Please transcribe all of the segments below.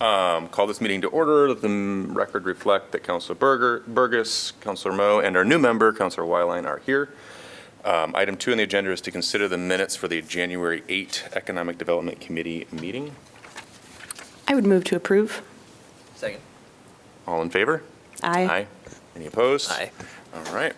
Call this meeting to order. Let the record reflect that Councilor Burgess, Councilor Moe, and our new member, Councilor Weilein, are here. Item 2 on the agenda is to consider the minutes for the January 8 Economic Development Committee meeting. I would move to approve. Second. All in favor? Aye. Aye. Any opposed? Aye. All right.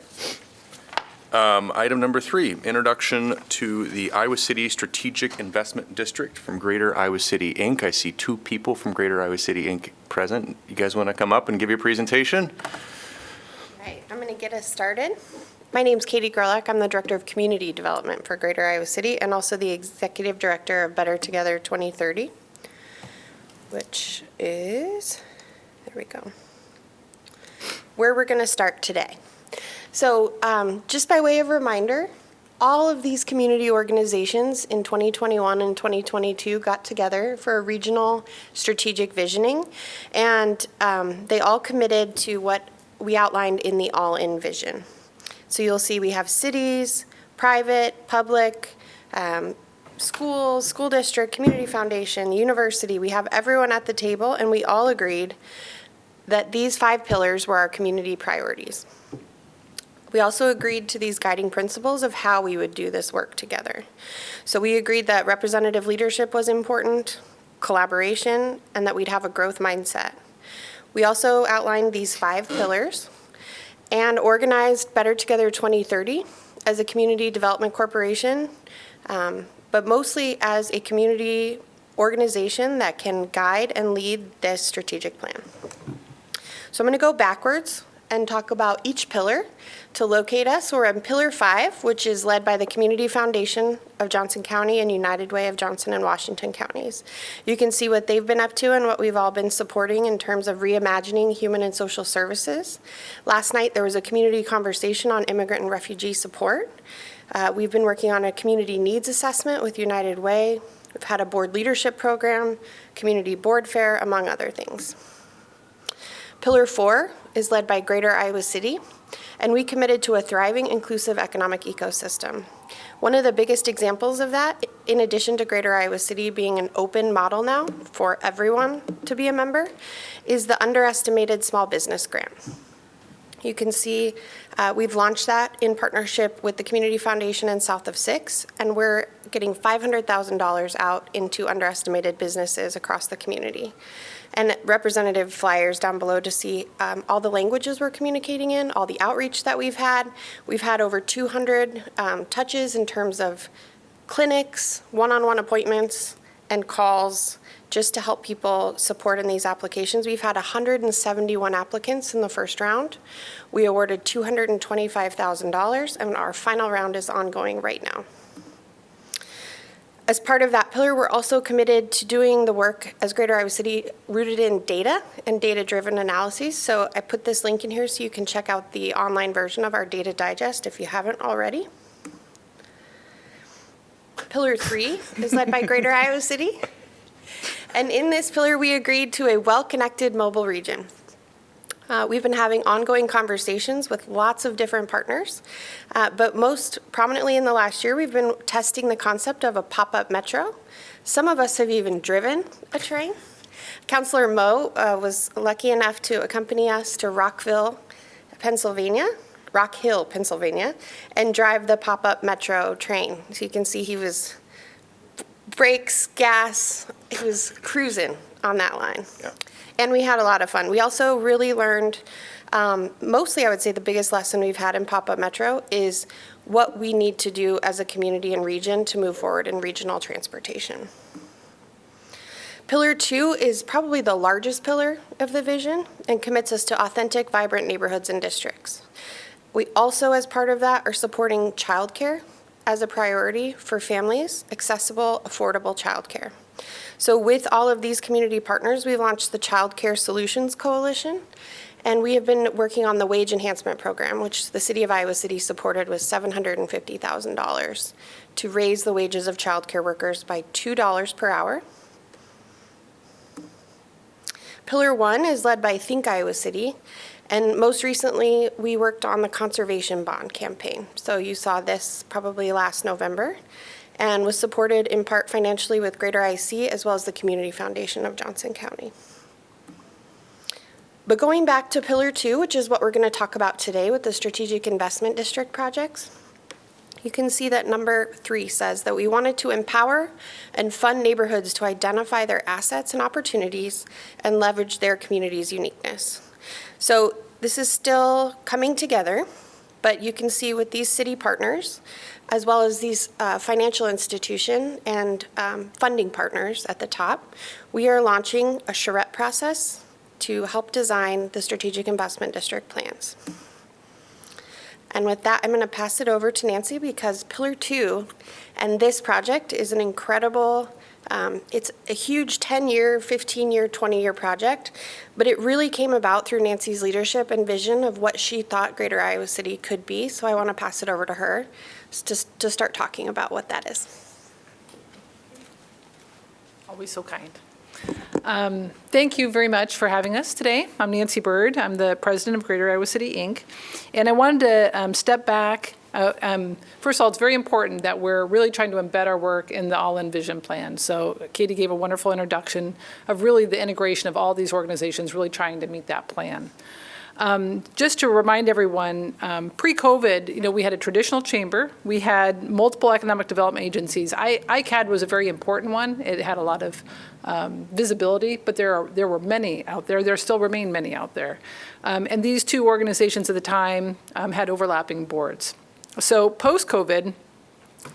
Item number 3, introduction to the Iowa City Strategic Investment District from Greater Iowa City, Inc. I see 2 people from Greater Iowa City, Inc. present. You guys want to come up and give your presentation? All right, I'm going to get us started. My name's Katie Gerlach. I'm the Director of Community Development for Greater Iowa City and also the Executive Director of Better Together 2030, which is, there we go, where we're going to start today. So just by way of reminder, all of these community organizations in 2021 and 2022 got together for a regional strategic visioning, and they all committed to what we outlined in the all-in vision. So you'll see we have cities, private, public, schools, school district, community foundation, university. We have everyone at the table, and we all agreed that these 5 pillars were our community priorities. We also agreed to these guiding principles of how we would do this work together. So we agreed that representative leadership was important, collaboration, and that we'd have a growth mindset. We also outlined these 5 pillars and organized Better Together 2030 as a community development corporation, but mostly as a community organization that can guide and lead this strategic plan. So I'm going to go backwards and talk about each pillar to locate us. We're on Pillar 5, which is led by the Community Foundation of Johnson County and United Way of Johnson and Washington counties. You can see what they've been up to and what we've all been supporting in terms of reimagining human and social services. Last night, there was a community conversation on immigrant and refugee support. We've been working on a community needs assessment with United Way. We've had a board leadership program, community board fair, among other things. Pillar 4 is led by Greater Iowa City, and we committed to a thriving, inclusive economic ecosystem. One of the biggest examples of that, in addition to Greater Iowa City being an open model now for everyone to be a member, is the underestimated small business grant. You can see we've launched that in partnership with the Community Foundation and South of 6, and we're getting $500,000 out into underestimated businesses across the community. And representative flyers down below to see all the languages we're communicating in, all the outreach that we've had. We've had over 200 touches in terms of clinics, one-on-one appointments, and calls just to help people support in these applications. We've had 171 applicants in the first round. We awarded $225,000, and our final round is ongoing right now. As part of that pillar, we're also committed to doing the work as Greater Iowa City rooted in data and data-driven analyses. So I put this link in here so you can check out the online version of our data digest if you haven't already. Pillar 3 is led by Greater Iowa City. And in this pillar, we agreed to a well-connected mobile region. We've been having ongoing conversations with lots of different partners, but most prominently in the last year, we've been testing the concept of a pop-up metro. Some of us have even driven a train. Councilor Moe was lucky enough to accompany us to Rock Hill, Pennsylvania, and drive the pop-up metro train. So you can see he was brakes, gas, he was cruising on that line. Yeah. And we had a lot of fun. We also really learned, mostly I would say the biggest lesson we've had in Pop-Up Metro is what we need to do as a community and region to move forward in regional transportation. Pillar 2 is probably the largest pillar of the vision and commits us to authentic, vibrant neighborhoods and districts. We also, as part of that, are supporting childcare as a priority for families, accessible, affordable childcare. So with all of these community partners, we've launched the Child Care Solutions Coalition, and we have been working on the Wage Enhancement Program, which the City of Iowa City supported with $750,000 to raise the wages of child care workers by $2 per hour. Pillar 1 is led by Think Iowa City, and most recently, we worked on the Conservation Bond campaign. So you saw this probably last November, and was supported in part financially with Greater IC as well as the Community Foundation of Johnson County. But going back to Pillar 2, which is what we're going to talk about today with the Strategic Investment District projects, you can see that number 3 says that we wanted to empower and fund neighborhoods to identify their assets and opportunities and leverage their community's uniqueness. So this is still coming together, but you can see with these city partners, as well as these financial institution and funding partners at the top, we are launching a charrette process to help design the Strategic Investment District plans. And with that, I'm going to pass it over to Nancy because Pillar 2 and this project is an incredible, it's a huge 10-year, 15-year, 20-year project, but it really came about through Nancy's leadership and vision of what she thought Greater Iowa City could be. So I want to pass it over to her to start talking about what that is. Always so kind. Thank you very much for having us today. I'm Nancy Bird. I'm the president of Greater Iowa City, Inc. And I wanted to step back. First of all, it's very important that we're really trying to embed our work in the All-In Vision Plan. So Katie gave a wonderful introduction of really the integration of all these organizations really trying to meet that plan. Just to remind everyone, pre-COVID, we had a traditional chamber. We had multiple economic development agencies. ICAD was a very important one. It had a lot of visibility, but there were many out there. There still remain many out there. And these two organizations at the time had overlapping boards. So post-COVID,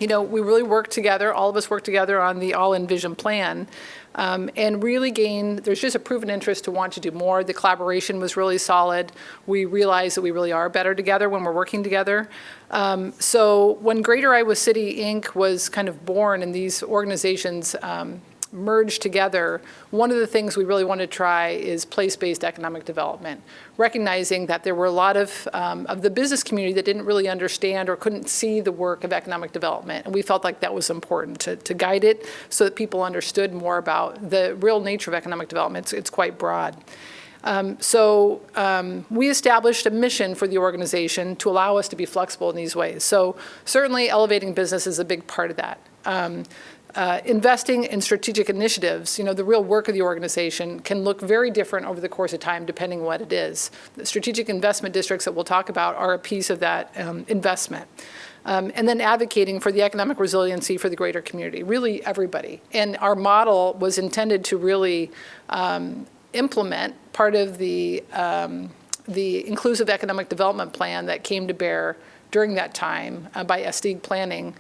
we really worked together, all of us worked together on the All-In Vision Plan, and really there's just a proven interest to want to do more. The collaboration was really solid. We realized that we really are better together when we're working together. So when Greater Iowa City, Inc. was kind of born and these organizations merged together, one of the things we really wanted to try is place-based economic development, recognizing that there were a lot of the business community that didn't really understand or couldn't see the work of economic development. And we felt like that was important to guide it so that people understood more about the real nature of economic development. It's quite broad. So we established a mission for the organization to allow us to be flexible in these ways. So certainly elevating business is a big part of that. Investing in strategic initiatives, the real work of the organization can look very different over the course of time depending on what it is. The strategic investment districts that we'll talk about are a piece of that investment. And then advocating for the economic resiliency for the greater community, really everybody. And our model was intended to really implement part of the inclusive economic development plan that came to bear during that time by SDG Planning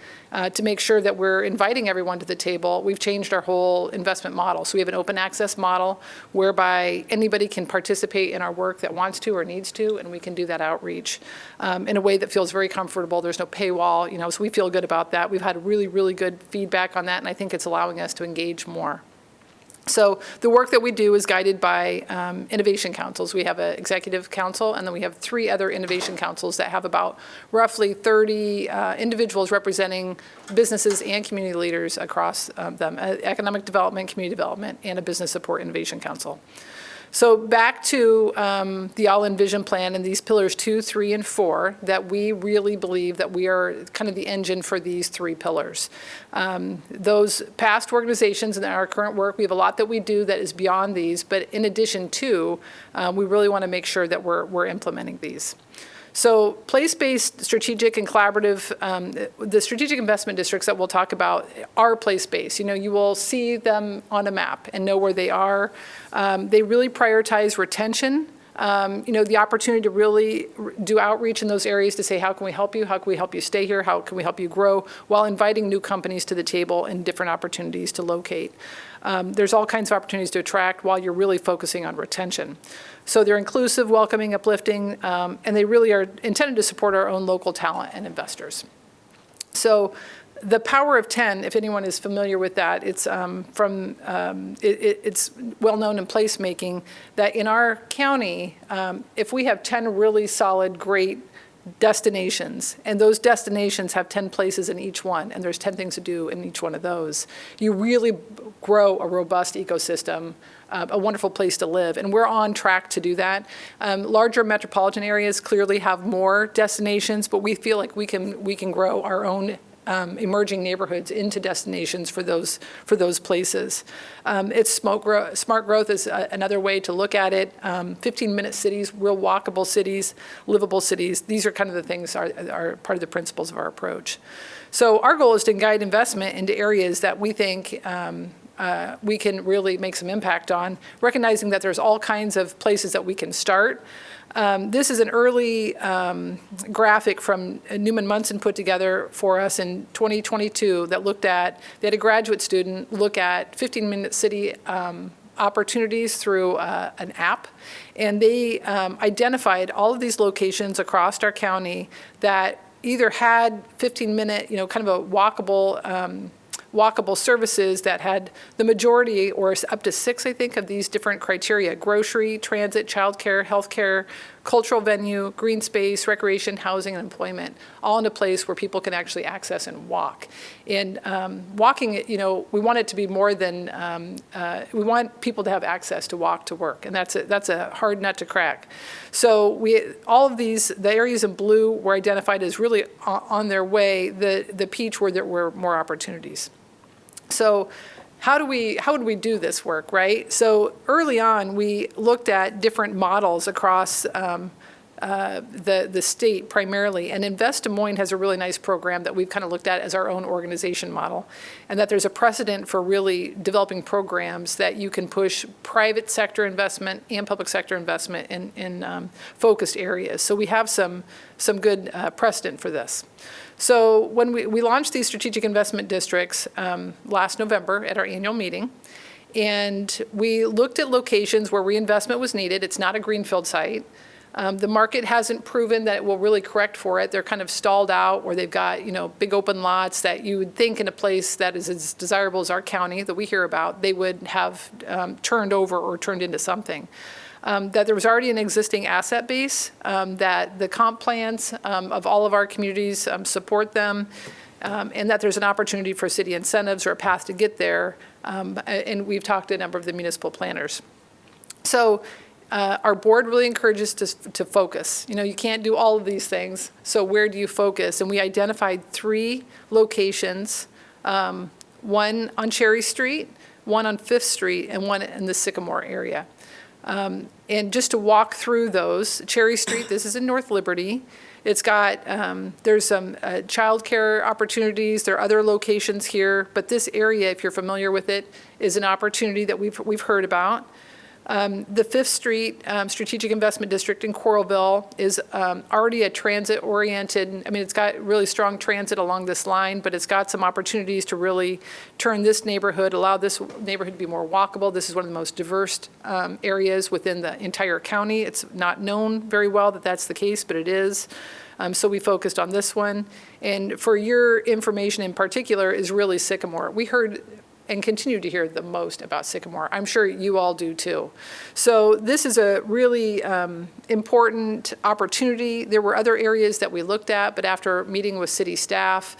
to make sure that we're inviting everyone to the table. We've changed our whole investment model. So we have an open access model whereby anybody can participate in our work that wants to or needs to, and we can do that outreach in a way that feels very comfortable. There's no paywall, so we feel good about that. We've had really, really good feedback on that, and I think it's allowing us to engage more. So the work that we do is guided by innovation councils. We have an executive council, and then we have 3 other innovation councils that have about roughly 30 individuals representing businesses and community leaders across them, economic development, community development, and a business support innovation council. So back to the All-In Vision Plan and these pillars 2, 3, and 4, that we really believe that we are kind of the engine for these 3 pillars. Those past organizations and our current work, we have a lot that we do that is beyond these, but in addition to, we really want to make sure that we're implementing these. So place-based strategic and collaborative, the strategic investment districts that we'll talk about are place-based. You will see them on a map and know where they are. They really prioritize retention. The opportunity to really do outreach in those areas to say, how can we help you? How can we help you stay here? How can we help you grow? While inviting new companies to the table and different opportunities to locate. There's all kinds of opportunities to attract while you're really focusing on retention. So they're inclusive, welcoming, uplifting, and they really are intended to support our own local talent and investors. So the power of 10, if anyone is familiar with that, it's it's well known in placemaking that in our county, if we have 10 really solid, great destinations, and those destinations have 10 places in each one, and there's 10 things to do in each one of those, you really grow a robust ecosystem, a wonderful place to live, and we're on track to do that. Larger metropolitan areas clearly have more destinations, but we feel like we can grow our own emerging neighborhoods into destinations for those places. It's smart growth is another way to look at it. 15-minute cities, real walkable cities, livable cities. These are kind of the things are part of the principles of our approach. So our goal is to guide investment into areas that we think we can really make some impact on, recognizing that there's all kinds of places that we can start. This is an early graphic from Newman Munson put together for us in 2022 that they had a graduate student look at 15-minute city opportunities through an app. And they identified all of these locations across our county that either had 15-minute, kind of a walkable services that had the majority or up to 6, I think, of these different criteria: grocery, transit, childcare, healthcare, cultural venue, green space, recreation, housing, and employment, all in a place where people can actually access and walk. And walking, we want it to be more than, we want people to have access to walk to work, and that's a hard nut to crack. So all of these, the areas in blue were identified as really on their way, the peach where there were more opportunities. So how would we do this work, right? So early on, we looked at different models across the state primarily, and Invest Des Moines has a really nice program that we've kind of looked at as our own organization model, and that there's a precedent for really developing programs that you can push private sector investment and public sector investment in focused areas. So we have some good precedent for this. So when we launched these strategic investment districts last November at our annual meeting, and we looked at locations where reinvestment was needed. It's not a greenfield site. The market hasn't proven that it will really correct for it. They're kind of stalled out, or they've got big open lots that you would think in a place that is as desirable as our county that we hear about, they would have turned over or turned into something. That there was already an existing asset base, that the comp plans of all of our communities support them, and that there's an opportunity for city incentives or a path to get there. And we've talked to a number of the municipal planners. So our board really encourages to focus. You can't do all of these things, so where do you focus? And we identified 3 locations, one on Cherry Street, one on 5th Street, and one in the Sycamore area. And just to walk through those, Cherry Street, this is in North Liberty. It's got, there's some childcare opportunities. There are other locations here, but this area, if you're familiar with it, is an opportunity that we've heard about. The 5th Street Strategic Investment District in Coralville is already a transit-oriented, it's got really strong transit along this line, but it's got some opportunities to really turn this neighborhood, allow this neighborhood to be more walkable. This is one of the most diverse areas within the entire county. It's not known very well that that's the case, but it is. So we focused on this one. And for your information in particular is really Sycamore. We heard and continue to hear the most about Sycamore. I'm sure you all do too. So this is a really important opportunity. There were other areas that we looked at, but after meeting with city staff,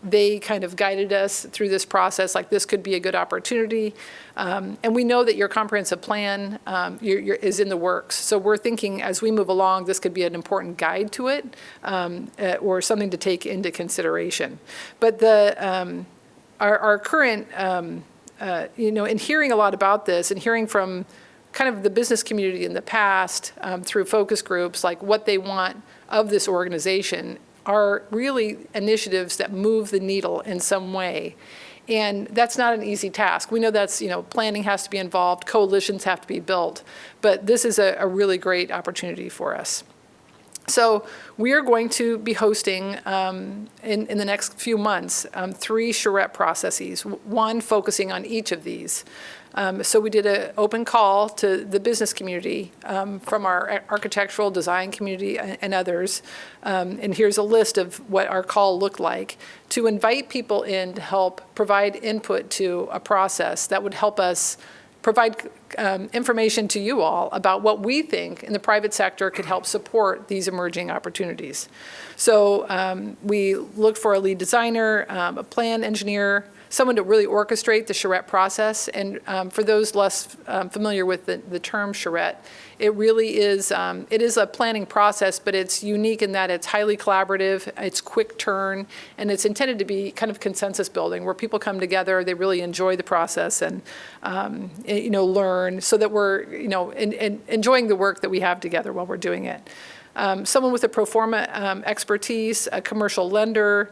they kind of guided us through this process, like this could be a good opportunity. And we know that your comprehensive plan is in the works. So we're thinking as we move along, this could be an important guide to it, or something to take into consideration. But our current, in hearing a lot about this and hearing from kind of the business community in the past through focus groups, like what they want of this organization are really initiatives that move the needle in some way. And that's not an easy task. We know that's, planning has to be involved, coalitions have to be built, but this is a really great opportunity for us. So we are going to be hosting in the next few months 3 charrette processes, one focusing on each of these. So we did an open call to the business community from our architectural design community and others. And here's a list of what our call looked like, to invite people in to help provide input to a process that would help us provide information to you all about what we think in the private sector could help support these emerging opportunities. So we looked for a lead designer, a plan engineer, someone to really orchestrate the charrette process. And for those less familiar with the term charrette, it really is, it is a planning process, but it's unique in that it's highly collaborative, it's quick turn, and it's intended to be kind of consensus building where people come together, they really enjoy the process and, learn so that we're, enjoying the work that we have together while we're doing it. Someone with a pro forma expertise, a commercial lender,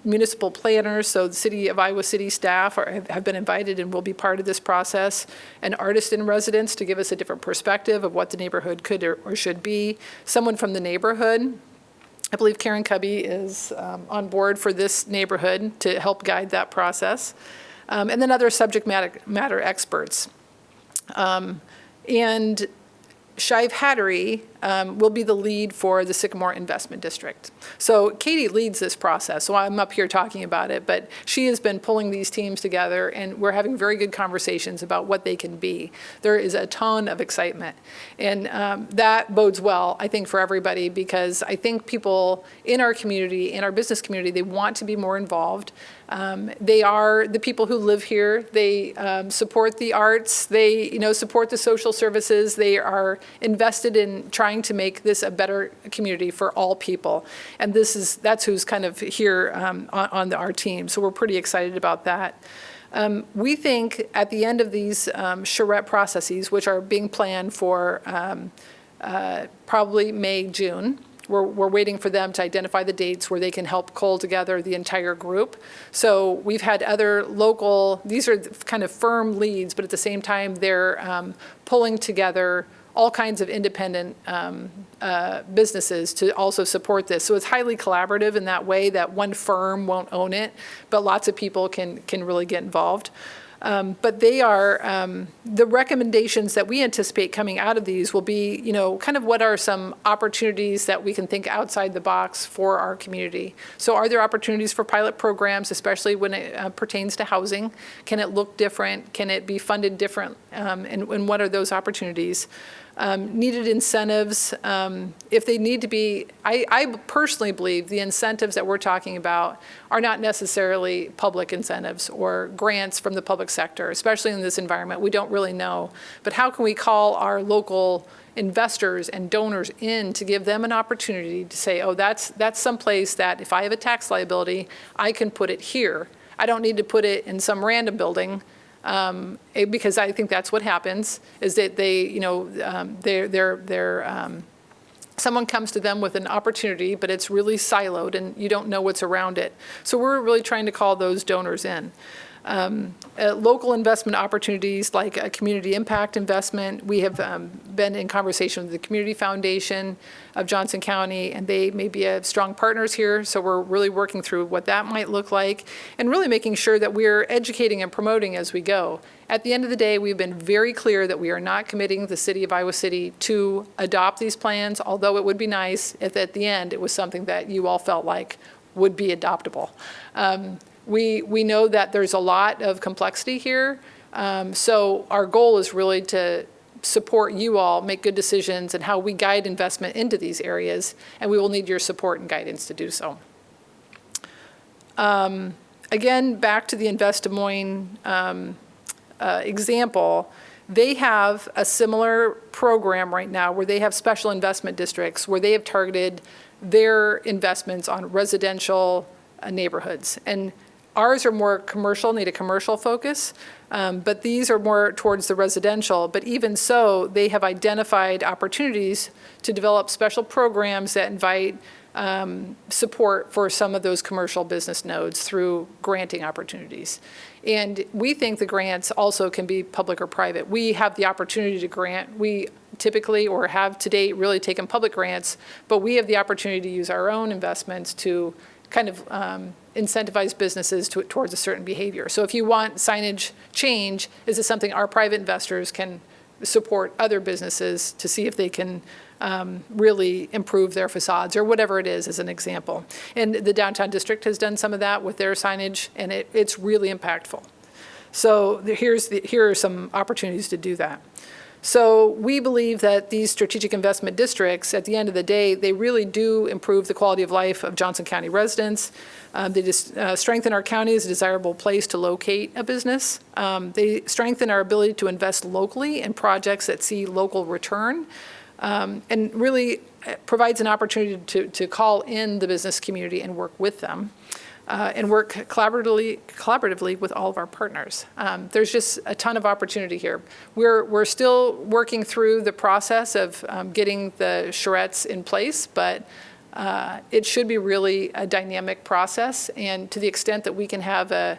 municipal planners, so the City of Iowa City staff have been invited and will be part of this process, an artist in residence to give us a different perspective of what the neighborhood could or should be, someone from the neighborhood. I believe Karen Cubby is on board for this neighborhood to help guide that process, and then other subject matter experts. And Shive Hattery will be the lead for the Sycamore Investment District. So Katie leads this process, so I'm up here talking about it, but she has been pulling these teams together, and we're having very good conversations about what they can be. There is a ton of excitement, and that bodes well, I think, for everybody, because I think people in our community, in our business community, they want to be more involved. They are the people who live here. They support the arts. They, support the social services. They are invested in trying to make this a better community for all people. And that's who's kind of here on our team. So we're pretty excited about that. We think at the end of these charrette processes, which are being planned for probably May, June, we're waiting for them to identify the dates where they can help cull together the entire group. So we've had other local, these are kind of firm leads, but at the same time, they're pulling together all kinds of independent businesses to also support this. So it's highly collaborative in that way that one firm won't own it, but lots of people can really get involved. But they are, the recommendations that we anticipate coming out of these will be, kind of what are some opportunities that we can think outside the box for our community. So are there opportunities for pilot programs, especially when it pertains to housing? Can it look different? Can it be funded different? And what are those opportunities? Needed incentives, if they need to be, I personally believe the incentives that we're talking about are not necessarily public incentives or grants from the public sector, especially in this environment. We don't really know. But how can we call our local investors and donors in to give them an opportunity to say, oh, that's someplace that if I have a tax liability, I can put it here. I don't need to put it in some random building. Because I think that's what happens, is that they, someone comes to them with an opportunity, but it's really siloed and you don't know what's around it. So we're really trying to call those donors in. Local investment opportunities like a community impact investment. We have been in conversation with the Community Foundation of Johnson County, and they may be strong partners here, so we're really working through what that might look like, and really making sure that we're educating and promoting as we go. At the end of the day, we've been very clear that we are not committing the City of Iowa City to adopt these plans, although it would be nice if at the end it was something that you all felt like would be adoptable. We know that there's a lot of complexity here, so our goal is really to support you all, make good decisions, and how we guide investment into these areas, and we will need your support and guidance to do so. Again, back to the Invest Des Moines example, they have a similar program right now where they have special investment districts where they have targeted their investments on residential neighborhoods. And ours are more commercial, need a commercial focus, but these are more towards the residential. But even so, they have identified opportunities to develop special programs that invite support for some of those commercial business nodes through granting opportunities. And we think the grants also can be public or private. We have the opportunity to grant. We typically, or have to date, really taken public grants, but we have the opportunity to use our own investments to kind of incentivize businesses towards a certain behavior. So if you want signage change, is it something our private investors can support other businesses to see if they can really improve their facades or whatever it is, as an example. And the downtown district has done some of that with their signage, and it's really impactful. So here are some opportunities to do that. So we believe that these strategic investment districts, at the end of the day, they really do improve the quality of life of Johnson County residents. They just strengthen our county as a desirable place to locate a business. They strengthen our ability to invest locally in projects that see local return, and really provides an opportunity to call in the business community and work with them. And work collaboratively with all of our partners. There's just a ton of opportunity here. We're still working through the process of getting the charrettes in place, but it should be really a dynamic process. And to the extent that we can have a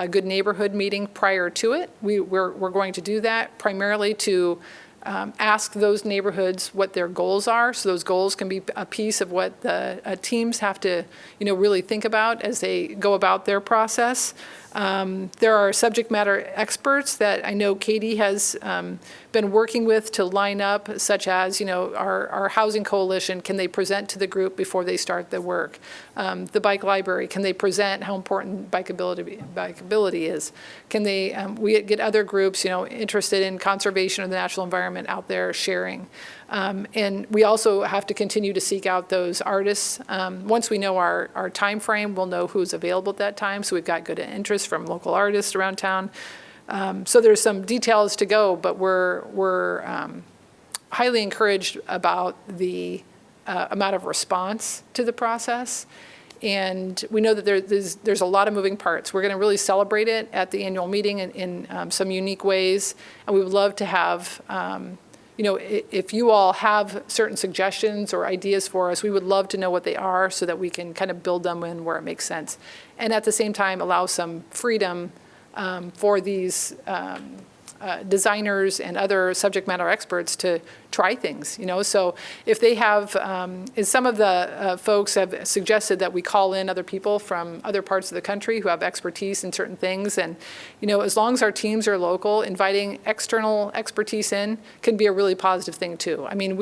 good neighborhood meeting prior to it, we're going to do that primarily to ask those neighborhoods what their goals are, so those goals can be a piece of what the teams have to, really think about as they go about their process. There are subject matter experts that I know Katie has been working with to line up, such as, our housing coalition, can they present to the group before they start the work? The bike library, can they present how important bikeability is? Can they, we get other groups, interested in conservation of the natural environment out there sharing. And we also have to continue to seek out those artists. Once we know our time frame, we'll know who's available at that time. So we've got good interest from local artists around town. So there's some details to go, but we're highly encouraged about the amount of response to the process. And we know that there's a lot of moving parts. We're going to really celebrate it at the annual meeting in some unique ways. And we would love to have if you all have certain suggestions or ideas for us, we would love to know what they are so that we can kind of build them in where it makes sense. And at the same time, allow some freedom for these designers and other subject matter experts to try things, So if they have, as some of the folks have suggested that we call in other people from other parts of the country who have expertise in certain things. And, as long as our teams are local, inviting external expertise in can be a really positive thing too. I mean,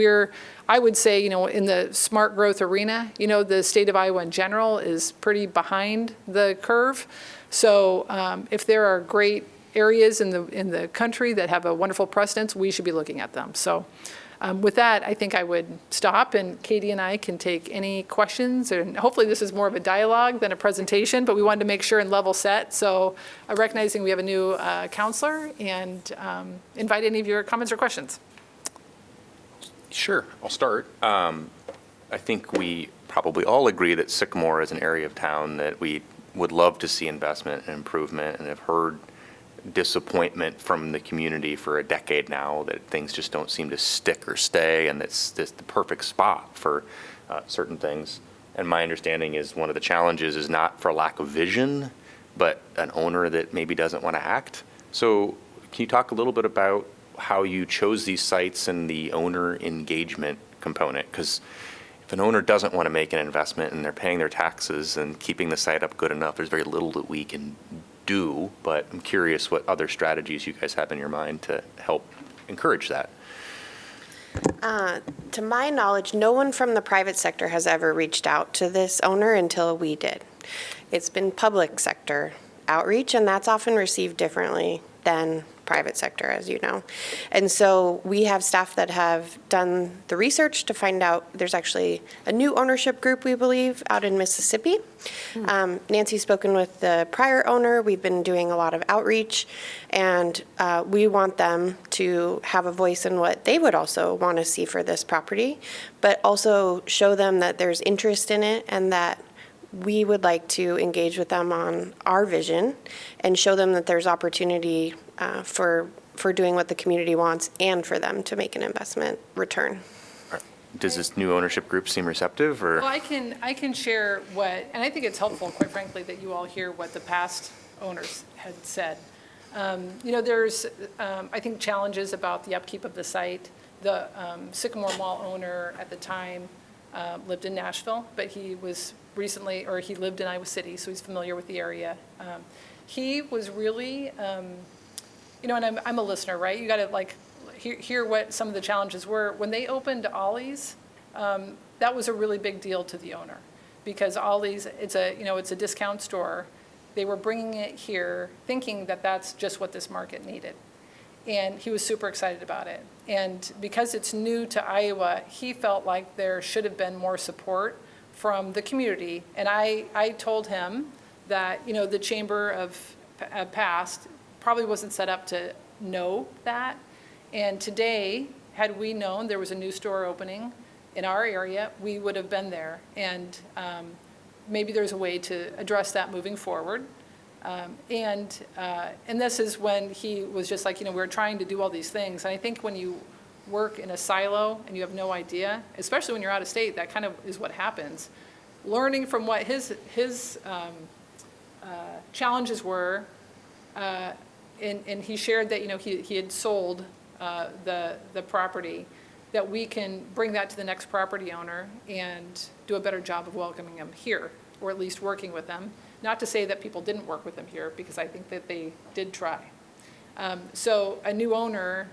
I would say, in the smart growth arena, the state of Iowa in general is pretty behind the curve. So if there are great areas in the country that have a wonderful precedence, we should be looking at them. So with that, I think I would stop, and Katie and I can take any questions. And hopefully this is more of a dialogue than a presentation, but we wanted to make sure and level set. So recognizing we have a new counselor, and invite any of your comments or questions. Sure, I'll start. I think we probably all agree that Sycamore is an area of town that we would love to see investment and improvement, and have heard disappointment from the community for a decade now that things just don't seem to stick or stay, and it's the perfect spot for certain things. And my understanding is one of the challenges is not for lack of vision, but an owner that maybe doesn't want to act. So can you talk a little bit about how you chose these sites and the owner engagement component? Because if an owner doesn't want to make an investment and they're paying their taxes and keeping the site up good enough, there's very little that we can do, but I'm curious what other strategies you guys have in your mind to help encourage that. To my knowledge, no one from the private sector has ever reached out to this owner until we did. It's been public sector outreach, and that's often received differently than private sector, as you know. And so we have staff that have done the research to find out there's actually a new ownership group, we believe, out in Mississippi. Nancy's spoken with the prior owner. We've been doing a lot of outreach, and we want them to have a voice in what they would also want to see for this property, but also show them that there's interest in it and that we would like to engage with them on our vision and show them that there's opportunity for doing what the community wants and for them to make an investment return. Does this new ownership group seem receptive, or? Well, I can share what, and I think it's helpful, quite frankly, that you all hear what the past owners had said. There's, I think, challenges about the upkeep of the site. The Sycamore Mall owner at the time lived in Nashville, but he was recently, or he lived in Iowa City, so he's familiar with the area. He was really, and I'm a listener, right? You got to hear what some of the challenges were. When they opened Ollie's, that was a really big deal to the owner, because Ollie's, it's a discount store. they were bringing it here thinking that that's just what this market needed. And he was super excited about it. And because it's new to Iowa, he felt like there should have been more support from the community. And I told him that, you know, the Chamber of Past probably wasn't set up to know that. And today, had we known there was a new store opening in our area, we would have been there. And maybe there's a way to address that moving forward. And this is when he was just like, you know, we're trying to do all these things. And I think when you work in a silo and you have no idea, especially when you're out of state, that kind of is what happens. Learning from what his challenges were, and he shared that, you know, he had sold the property, that we can bring that to the next property owner and do a better job of welcoming them here, or at least working with them. Not to say that people didn't work with them here, because I think that they did try. So a new owner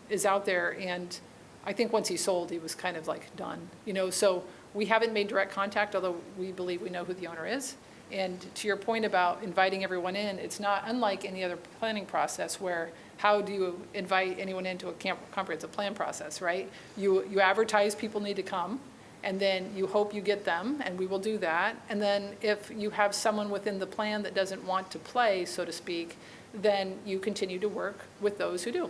is out there, and I think once he sold, he was kind of like done. You know, so we haven't made direct contact, although we believe we know who the owner is. And to your point about inviting everyone in, it's not unlike any other planning process where how do you invite anyone into a comprehensive plan process, right? You advertise people need to come, and then you hope you get them, and we will do that. And then if you have someone within the plan that doesn't want to play, so to speak, then you continue to work with those who do.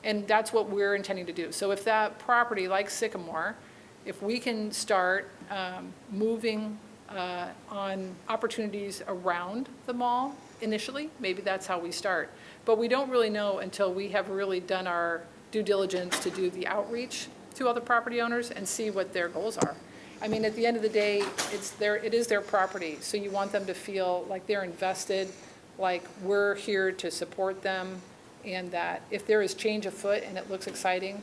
And that's what we're intending to do. So if that property, like Sycamore, if we can start moving on opportunities around the mall initially, maybe that's how we start. But we don't really know until we have really done our due diligence to do the outreach to other property owners and see what their goals are. I mean, at the end of the day, it is their property, so you want them to feel like they're invested, like we're here to support them, and that if there is change afoot and it looks exciting,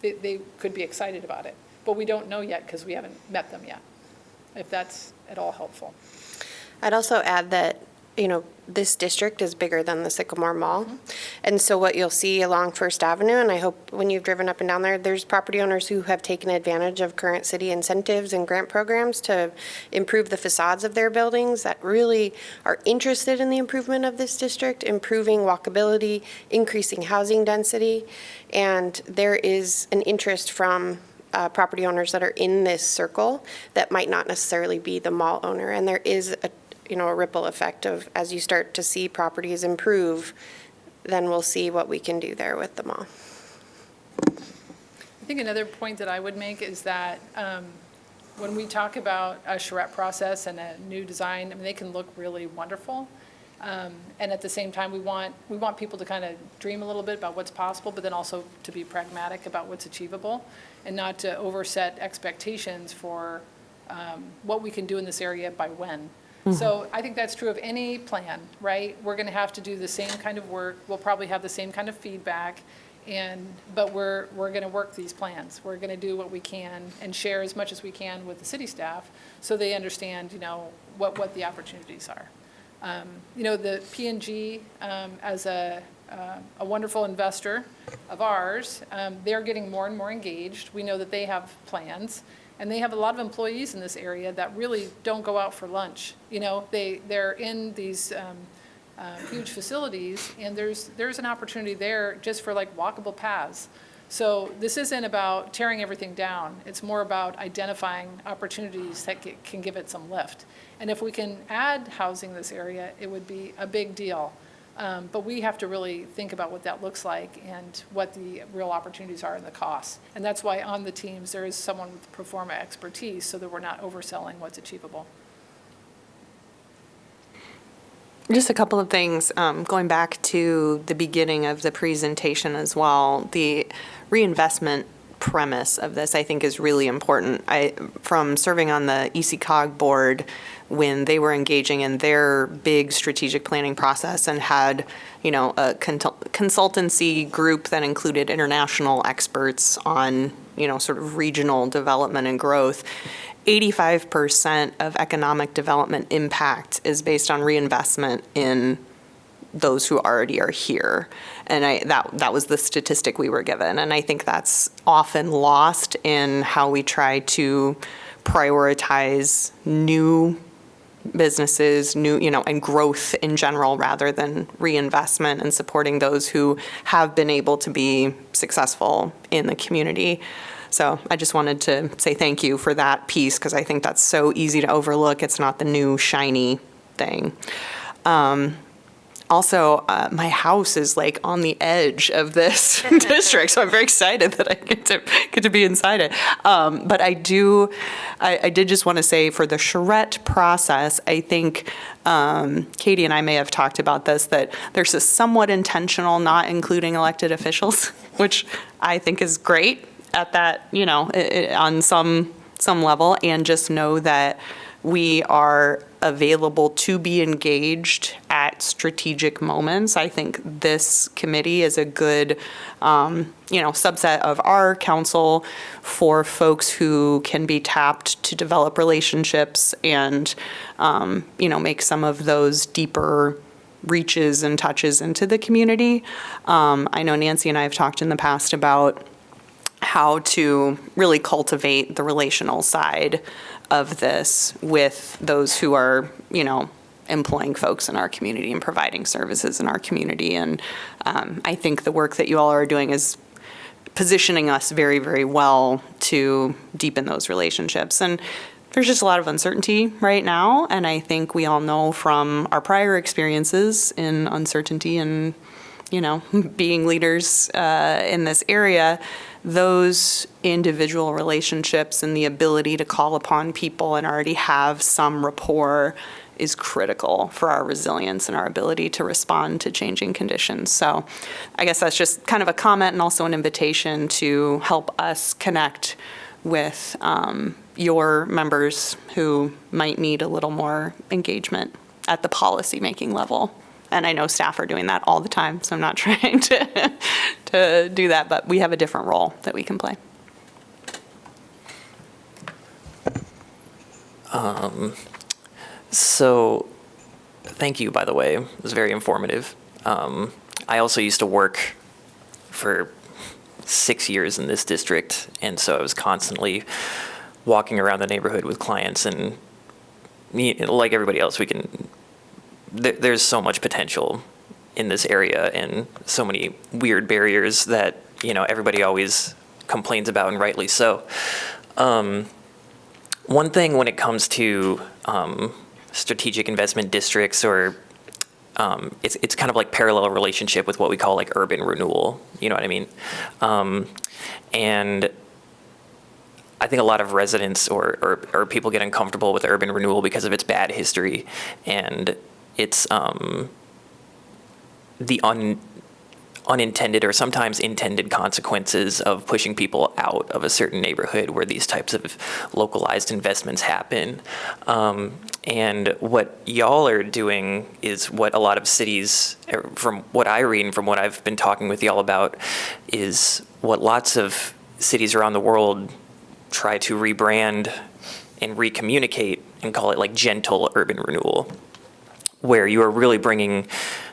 they could be excited about it. But we don't know yet because we haven't met them yet, if that's at all helpful. I'd also add that, you know, this district is bigger than the Sycamore Mall. And so what you'll see along First Avenue, and I hope when you've driven up and down there, there's property owners who have taken advantage of current city incentives and grant programs to improve the facades of their buildings that really are interested in the improvement of this district, improving walkability, increasing housing density. And there is an interest from property owners that are in this circle that might not necessarily be the mall owner. And there is a ripple effect of, as you start to see properties improve, then we'll see what we can do there with the mall. I think another point that I would make is that when we talk about a charrette process and a new design, I mean, they can look really wonderful. And at the same time, we want people to kind of dream a little bit about what's possible, but then also to be pragmatic about what's achievable and not to overset expectations for what we can do in this area by when. So I think that's true of any plan, right? We're going to have to do the same kind of work. We'll probably have the same kind of feedback, but we're going to work these plans. We're going to do what we can and share as much as we can with the city staff so they understand, you know, what the opportunities are. You know, the P&G, as a wonderful investor of ours, they're getting more and more engaged. We know that they have plans. And they have a lot of employees in this area that really don't go out for lunch. You know, they're in these huge facilities, and there's an opportunity there just for like walkable paths. So this isn't about tearing everything down. It's more about identifying opportunities that can give it some lift. And if we can add housing in this area, it would be a big deal. But we have to really think about what that looks like and what the real opportunities are and the costs. And that's why on the teams there is someone with pro forma expertise so that we're not overselling what's achievable. Just a couple of things, going back to the beginning of the presentation as well, the reinvestment premise of this, I think, is really important. From serving on the ECOG board, when they were engaging in their big strategic planning process and had, you know, a consultancy group that included international experts on, you know, sort of regional development and growth, 85% of economic development impact is based on reinvestment in those who already are here. And that was the statistic we were given. And I think that's often lost in how we try to prioritize new businesses, new, and growth in general rather than reinvestment, and supporting those who have been able to be successful in the community. So I just wanted to say thank you for that piece, because I think that's so easy to overlook. It's not the new shiny thing. Also, my house is like on the edge of this district, so I'm very excited that I get to be inside it. But I did just want to say, for the charrette process, I think Katie and I may have talked about this, that there's a somewhat intentional not including elected officials, which I think is great at that, on some level, and just know that we are available to be engaged at strategic moments. I think this committee is a good, subset of our council for folks who can be tapped to develop relationships and, make some of those deeper reaches and touches into the community. I know Nancy and I have talked in the past about how to really cultivate the relational side of this with those who are, employing folks in our community and providing services in our community. And I think the work that you all are doing is positioning us very, very well to deepen those relationships. And there's just a lot of uncertainty right now, and I think we all know from our prior experiences in uncertainty and, being leaders in this area, those individual relationships and the ability to call upon people and already have some rapport is critical for our resilience and our ability to respond to changing conditions. So I guess that's just kind of a comment and also an invitation to help us connect with your members who might need a little more engagement at the policymaking level. And I know staff are doing that all the time, so I'm not trying to do that, but we have a different role that we can play. So thank you, by the way. It was very informative. I also used to work for 6 years in this district, and so I was constantly walking around the neighborhood with clients, and like everybody else, there's so much potential in this area and so many weird barriers that, everybody always complains about, and rightly so. One thing when it comes to strategic investment districts, or it's kind of like parallel relationship with what we call like urban renewal, you know what I mean? And I think a lot of residents or people get uncomfortable with urban renewal because of its bad history, and it's the unintended or sometimes intended consequences of pushing people out of a certain neighborhood where these types of localized investments happen. And what y'all are doing is what a lot of cities, from what I read and from what I've been talking with y'all about, is what lots of cities around the world try to rebrand and recommunicate and call it like gentle urban renewal, where you are really bringing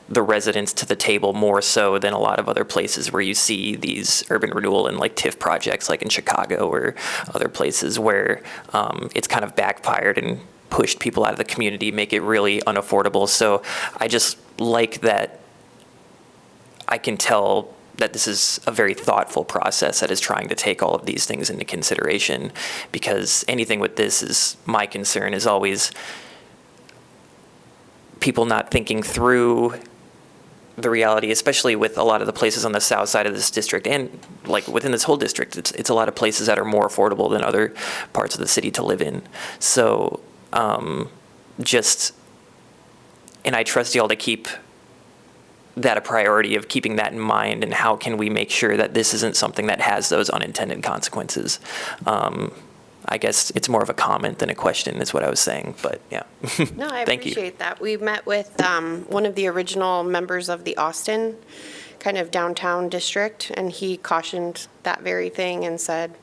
the residents to the table more so than a lot of other places where you see these urban renewal and like TIF projects like in Chicago or other places where it's kind of backfired and pushed people out of the community, make it really unaffordable. So I just like that I can tell that this is a very thoughtful process that is trying to take all of these things into consideration, because anything with this is, my concern is always people not thinking through the reality, especially with a lot of the places on the south side of this district and like within this whole district. It's a lot of places that are more affordable than other parts of the city to live in. So and I trust y'all to keep that a priority, of keeping that in mind, and how can we make sure that this isn't something that has those unintended consequences. I guess it's more of a comment than a question is what I was saying, but yeah. No, I Thank you. appreciate that. We met with one of the original members of the Austin kind of downtown district, and he cautioned that very thing and said,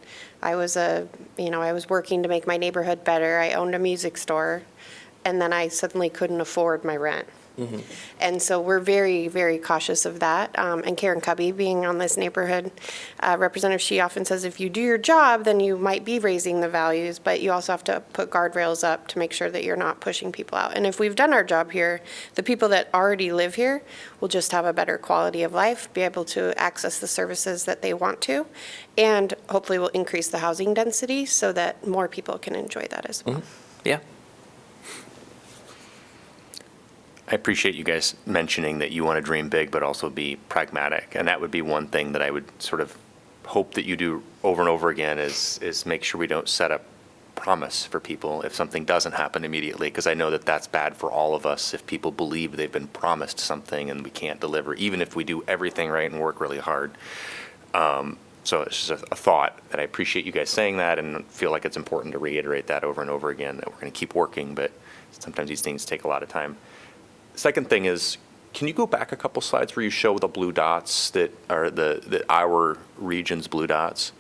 I was working to make my neighborhood better. I owned a music store, and then I suddenly couldn't afford my rent. And so we're very, very cautious of that. And Karen Cubby, being on this neighborhood representative, she often says if you do your job, then you might be raising the values, but you also have to put guardrails up to make sure that you're not pushing people out. And if we've done our job here, the people that already live here will just have a better quality of life, be able to access the services that they want to, and hopefully will increase the housing density so that more people can enjoy that as well. Yeah. I appreciate you guys mentioning that you want to dream big, but also be pragmatic. And that would be one thing that I would sort of hope that you do over and over again is make sure we don't set up promise for people if something doesn't happen immediately, because I know that that's bad for all of us if people believe they've been promised something and we can't deliver, even if we do everything right and work really hard. So it's just a thought that I appreciate you guys saying that and feel like it's important to reiterate that over and over again, that we're going to keep working, but sometimes these things take a lot of time. Second thing is, can you go back a couple slides where you show the blue dots that are our region's blue dots?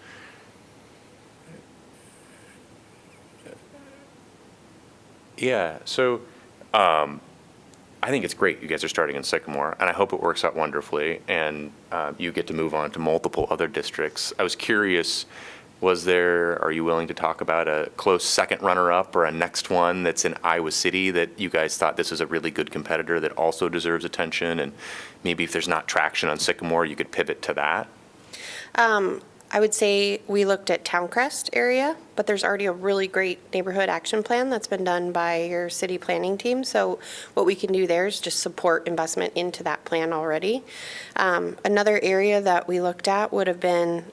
Yeah, so I think it's great you guys are starting in Sycamore, and I hope it works out wonderfully, and you get to move on to multiple other districts. I was curious, are you willing to talk about a close second runner-up or a next one that's in Iowa City that you guys thought this is a really good competitor that also deserves attention? And maybe if there's not traction on Sycamore, you could pivot to that? I would say we looked at Towncrest area, but there's already a really great neighborhood action plan that's been done by your city planning team. So what we can do there is just support investment into that plan already. Another area that we looked at would have been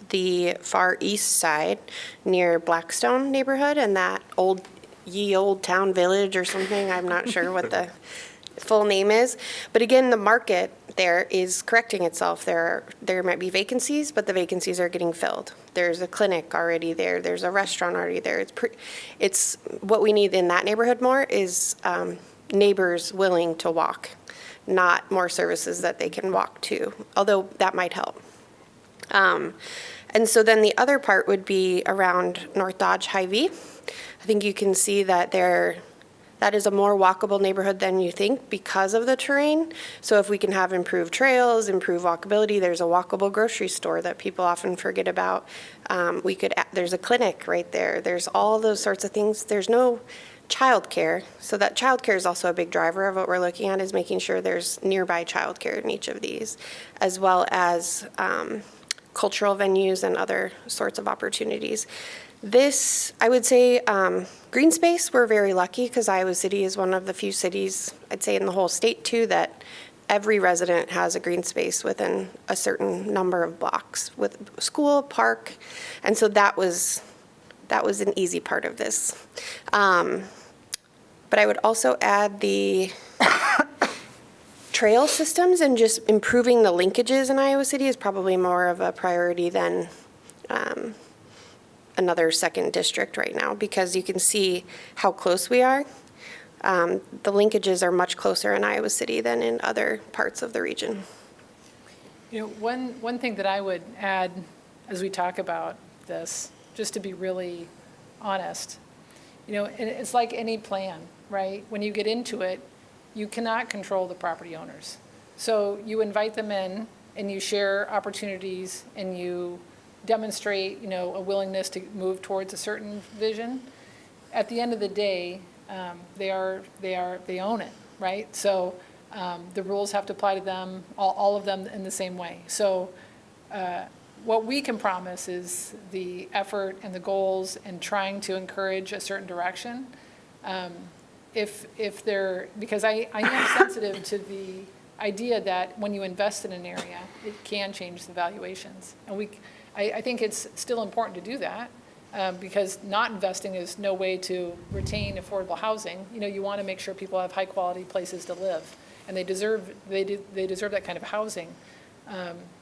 the far east side near Blackstone neighborhood and that Ye Old Town Village or something. I'm not sure what the full name is. But again, the market there is correcting itself. There might be vacancies, but the vacancies are getting filled. There's a clinic already there. There's a restaurant already there. It's what we need in that neighborhood more is neighbors willing to walk, not more services that they can walk to, although that might help. And so then the other part would be around North Dodge Hy-Vee. I think you can see that that is a more walkable neighborhood than you think because of the terrain. So if we can have improved trails, improved walkability, there's a walkable grocery store that people often forget about. There's a clinic right there. There's all those sorts of things. There's no childcare. So that childcare is also a big driver of what we're looking at, is making sure there's nearby childcare in each of these, as well as cultural venues and other sorts of opportunities. This, I would say, green space, we're very lucky because Iowa City is one of the few cities, I'd say in the whole state too, that every resident has a green space within a certain number of blocks with school, park, and so that was an easy part of this. But I would also add the trail systems, and just improving the linkages in Iowa City is probably more of a priority than another second district right now, because you can see how close we are. The linkages are much closer in Iowa City than in other parts of the region. You know, one thing that I would add as we talk about this, just to be really honest, you know, and it's like any plan, right? When you get into it, you cannot control the property owners. So you invite them in and you share opportunities and you demonstrate, you know, a willingness to move towards a certain vision. At the end of the day, they own it, right? So the rules have to apply to them, all of them in the same way. So what we can promise is the effort and the goals and trying to encourage a certain direction. Because I am sensitive to the idea that when you invest in an area, it can change the valuations. And I think it's still important to do that because not investing is no way to retain affordable housing. You know, you want to make sure people have high quality places to live, and they deserve that kind of housing.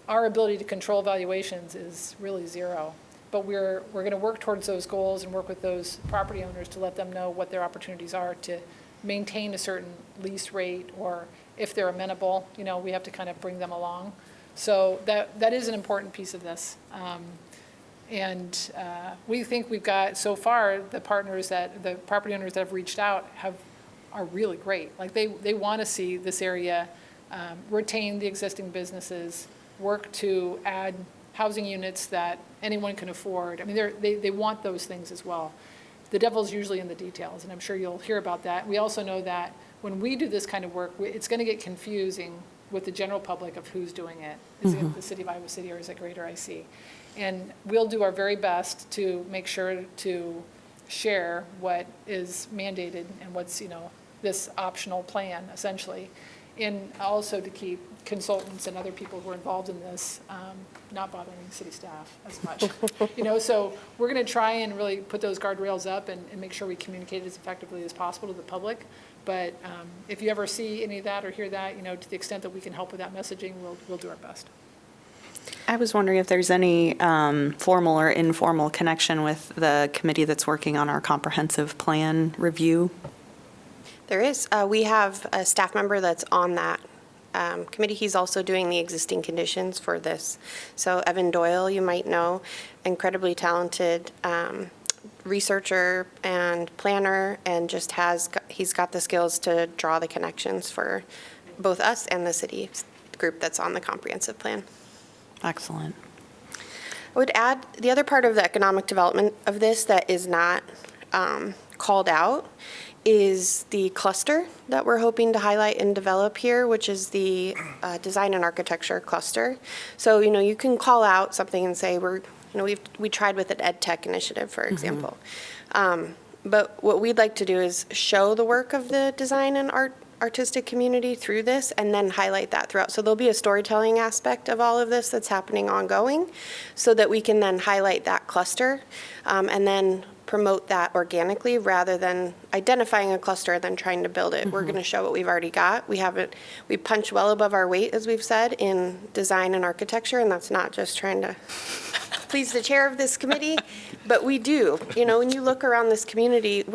Our ability to control valuations is really zero. But we're going to work towards those goals and work with those property owners to let them know what their opportunities are to maintain a certain lease rate, or if they're amenable, you know, we have to kind of bring them along. So that is an important piece of this. We think we've got, so far, the property owners that have reached out have are really great. Like, they want to see this area retain the existing businesses, work to add housing units that anyone can afford. I mean, they want those things as well. The devil's usually in the details, and I'm sure you'll hear about that. We also know that when we do this kind of work, it's going to get confusing with the general public of who's doing it. Is it the city of Iowa City or is it Greater IC? And we'll do our very best to make sure to share what is mandated and what's, this optional plan, essentially. And also to keep consultants and other people who are involved in this not bothering city staff as much. So we're going to try and really put those guardrails up and make sure we communicate as effectively as possible to the public. But if you ever see any of that or hear that, to the extent that we can help with that messaging, we'll do our best. I was wondering if there's any formal or informal connection with the committee that's working on our comprehensive plan review. There is. We have a staff member that's on that committee. He's also doing the existing conditions for this. So Evan Doyle, you might know, incredibly talented researcher and planner, and just he's got the skills to draw the connections for both us and the city group that's on the comprehensive plan. Excellent. I would add the other part of the economic development of this that is not called out is the cluster that we're hoping to highlight and develop here, which is the design and architecture cluster. So, you can call out something and say we tried with an ed tech initiative, for example. But what we'd like to do is show the work of the design and artistic community through this and then highlight that throughout. So there'll be a storytelling aspect of all of this that's happening ongoing so that we can then highlight that cluster and then promote that organically rather than identifying a cluster and then trying to build it. We're going to show what we've already got. We punch well above our weight, as we've said, in design and architecture, and that's not just trying to please the chair of this committee, but we do. When you look around this community,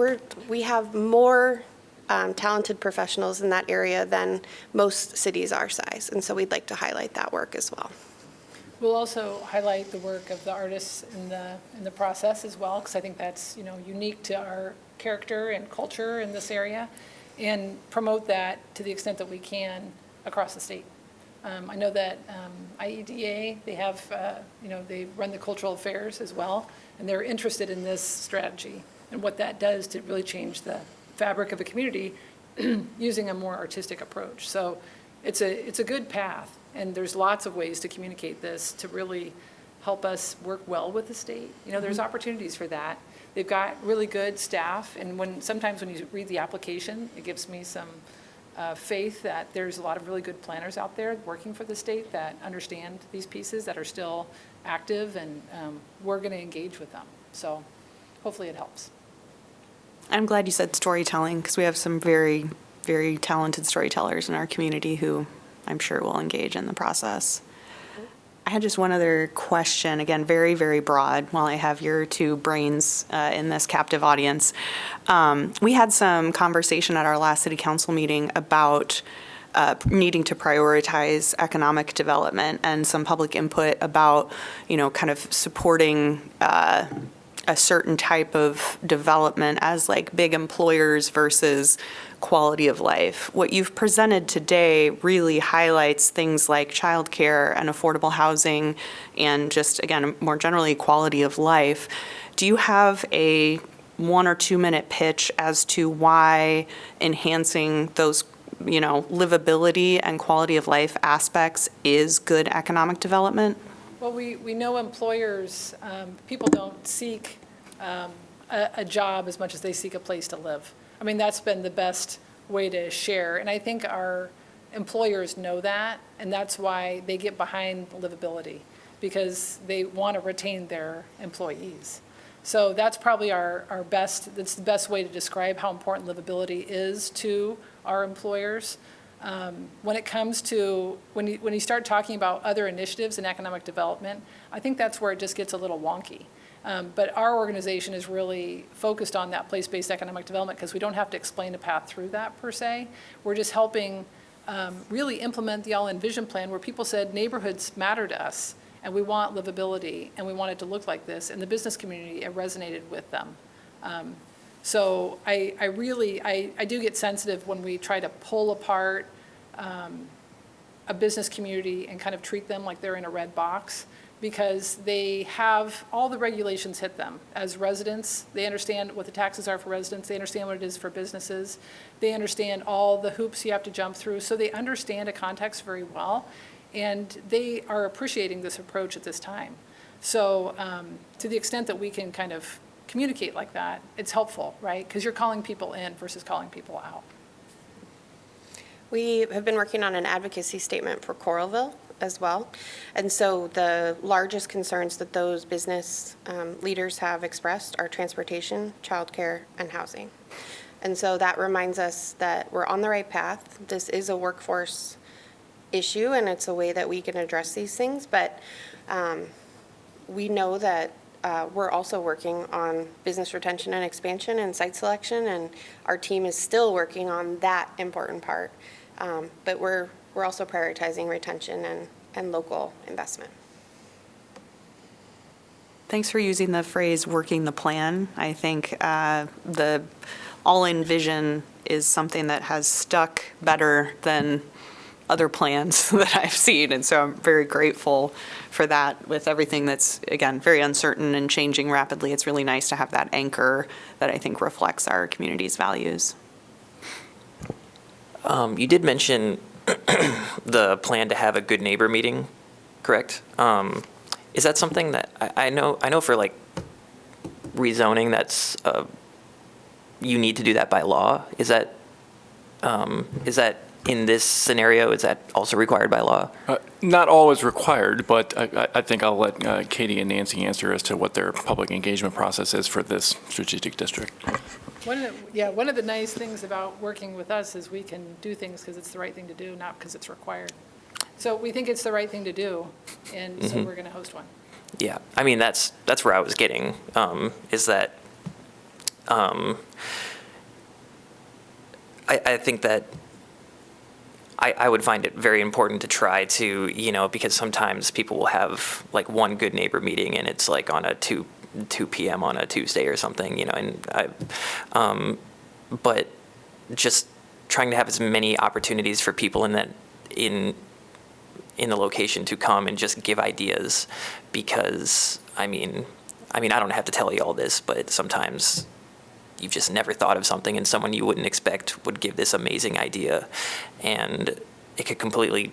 we have more talented professionals in that area than most cities our size, and so we'd like to highlight that work as well. We'll also highlight the work of the artists in the process as well, because I think that's unique to our character and culture in this area, and promote that to the extent that we can across the state. I know that IEDA, they have they run the cultural affairs as well, and they're interested in this strategy and what that does to really change the fabric of a community using a more artistic approach. So it's a good path. And there's lots of ways to communicate this to really help us work well with the state. There's opportunities for that. They've got really good staff, and sometimes when you read the application, it gives me some faith that there's a lot of really good planners out there working for the state that understand these pieces, that are still active, and we're going to engage with them. So hopefully it helps. I'm glad you said storytelling because we have some very, very talented storytellers in our community who I'm sure will engage in the process. I had just one other question, again, very, very broad, while I have your two brains in this captive audience. We had some conversation at our last city council meeting about needing to prioritize economic development and some public input about, kind of supporting a certain type of development as like big employers versus quality of life. What you've presented today really highlights things like childcare and affordable housing and just, again, more generally, quality of life. Do you have a 1 or 2 minute pitch as to why enhancing those, livability and quality of life aspects is good economic development? Well, we know employers, people don't seek a job as much as they seek a place to live. I mean, that's been the best way to share. And I think our employers know that, and that's why they get behind livability, because they want to retain their employees. So that's probably that's the best way to describe how important livability is to our employers. When it comes to, when you start talking about other initiatives in economic development, I think that's where it just gets a little wonky. But our organization is really focused on that place-based economic development because we don't have to explain a path through that per se. We're just helping really implement the All-In Vision Plan where people said neighborhoods matter to us and we want livability and we want it to look like this. And the business community, it resonated with them. So I really, I do get sensitive when we try to pull apart a business community and kind of treat them like they're in a red box, because they have, all the regulations hit them. As residents, they understand what the taxes are for residents, they understand what it is for businesses, they understand all the hoops you have to jump through, so they understand a context very well, and they are appreciating this approach at this time. So to the extent that we can kind of communicate like that, it's helpful, right? Because you're calling people in versus calling people out. We have been working on an advocacy statement for Coralville as well. And so the largest concerns that those business leaders have expressed are transportation, childcare, and housing. And so that reminds us that we're on the right path. This is a workforce issue, and it's a way that we can address these things. But we know that we're also working on business retention and expansion and site selection, and our team is still working on that important part. But we're also prioritizing retention and local investment. Thanks for using the phrase "working the plan." I think the all-in vision is something that has stuck better than other plans that I've seen, and so I'm very grateful for that. With everything that's, again, very uncertain and changing rapidly, it's really nice to have that anchor that I think reflects our community's values. You did mention the plan to have a good neighbor meeting, correct? Is that something that I know for like rezoning, that's you need to do that by law? Is that in this scenario, is that also required by law? Not always required, but I think I'll let Katie and Nancy answer as to what their public engagement process is for this strategic district. One of the nice things about working with us is we can do things because it's the right thing to do, not because it's required. So we think it's the right thing to do, and so we're going to host one. Yeah, I mean, that's where I was getting, is that I think that I would find it very important to try to, because sometimes people will have like one good neighbor meeting and it's like on a 2 p.m. on a Tuesday or something, but just trying to have as many opportunities for people in the location to come and just give ideas, because I mean, I don't have to tell you all this, but sometimes you've just never thought of something and someone you wouldn't expect would give this amazing idea, and it could completely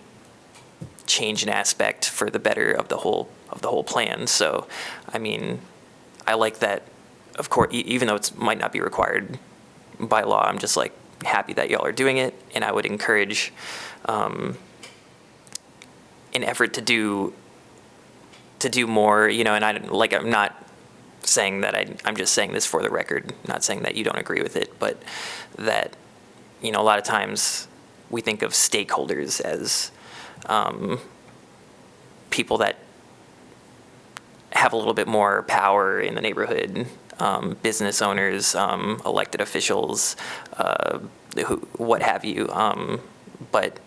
change an aspect for the better of the whole plan. So, I mean, I like that, of course, even though it might not be required by law, I'm just like happy that y'all are doing it, and I would encourage an effort to do more, and I'm not saying that I'm just saying this for the record, not saying that you don't agree with it, but that, a lot of times we think of stakeholders as people that have a little bit more power in the neighborhood, business owners, elected officials, what have you. But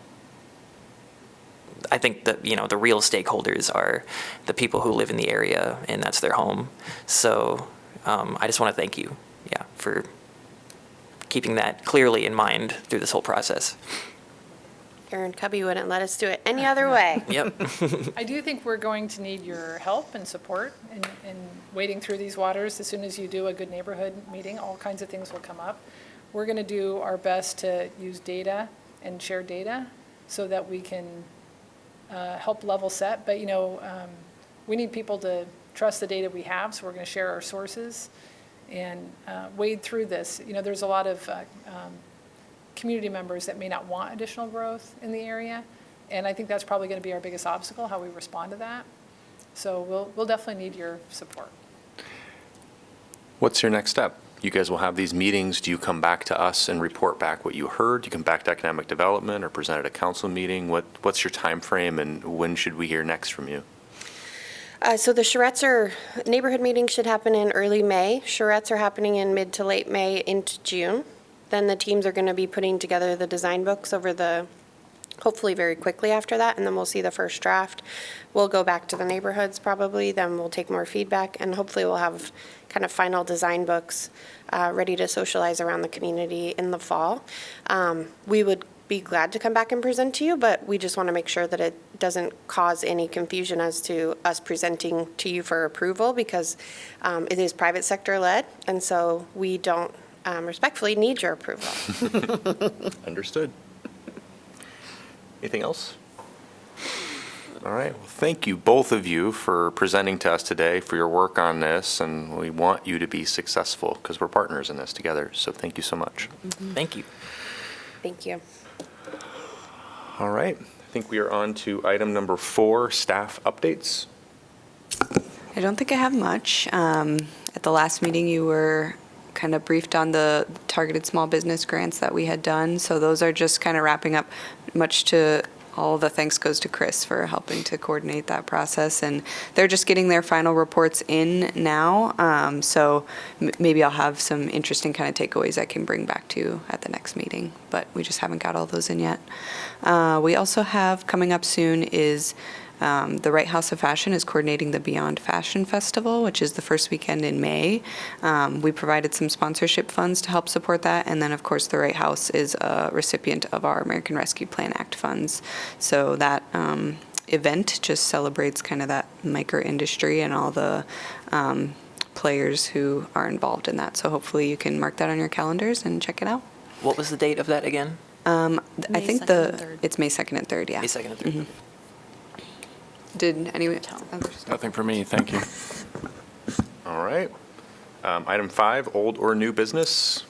I think that, the real stakeholders are the people who live in the area, and that's their home. So I just want to thank you, for keeping that clearly in mind through this whole process. Aaron Cubby wouldn't let us do it any other way. Yep. I do think we're going to need your help and support in wading through these waters. As soon as you do a good neighborhood meeting, all kinds of things will come up. We're going to do our best to use data and share data so that we can help level set. But, we need people to trust the data we have, so we're going to share our sources and wade through this. There's a lot of community members that may not want additional growth in the area, and I think that's probably going to be our biggest obstacle, how we respond to that. So we'll definitely need your support. What's your next step? You guys will have these meetings. Do you come back to us and report back what you heard? Do you come back to economic development or present at a council meeting? What's your time frame, and when should we hear next from you? So the charrettes neighborhood meetings should happen in early May. Charrettes are happening in mid to late May into June. Then the teams are going to be putting together the design books over the hopefully very quickly after that, and then we'll see the first draft. We'll go back to the neighborhoods probably, then we'll take more feedback, and hopefully we'll have kind of final design books ready to socialize around the community in the fall. We would be glad to come back and present to you, but we just want to make sure that it doesn't cause any confusion as to us presenting to you for approval, because it is private sector led, and so we don't respectfully need your approval. Understood. Anything else? All right. Well, thank you, both of you, for presenting to us today, for your work on this, and we want you to be successful because we're partners in this together. So thank you so much. Thank you. Thank you. All right. I think we are on to item number 4, staff updates. I don't think I have much. At the last meeting, you were kind of briefed on the targeted small business grants that we had done. So those are just kind of wrapping up, much to all the thanks goes to Chris for helping to coordinate that process. And they're just getting their final reports in now. So maybe I'll have some interesting kind of takeaways I can bring back to you at the next meeting, but we just haven't got all those in yet. We also have coming up soon is the Wright House of Fashion is coordinating the Beyond Fashion Festival, which is the first weekend in May. We provided some sponsorship funds to help support that. And then, of course, the Wright House is a recipient of our American Rescue Plan Act funds. So that event just celebrates kind of that micro industry and all the players who are involved in that. So hopefully you can mark that on your calendars and check it out. What was the date of that again? I think 2nd and 3rd. it's May 2nd and 3rd, yeah. May 2nd and 3rd. Did anyone others? Nothing for me, thank you. All right. Item 5, old or new business.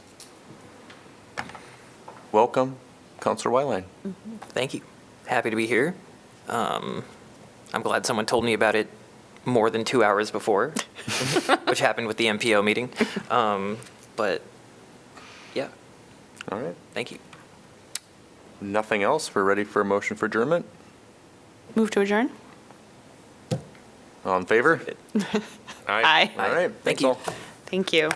Welcome, Counselor Wyline. Thank you. Happy to be here. I'm glad someone told me about it more than 2 hours before, which happened with the MPO meeting. But yeah, All right. thank you. Nothing else? We're ready for a motion for adjournment? Move to adjourn? All in favor? Aye. Aye. All right. Thank Thanks you. all. Thank you.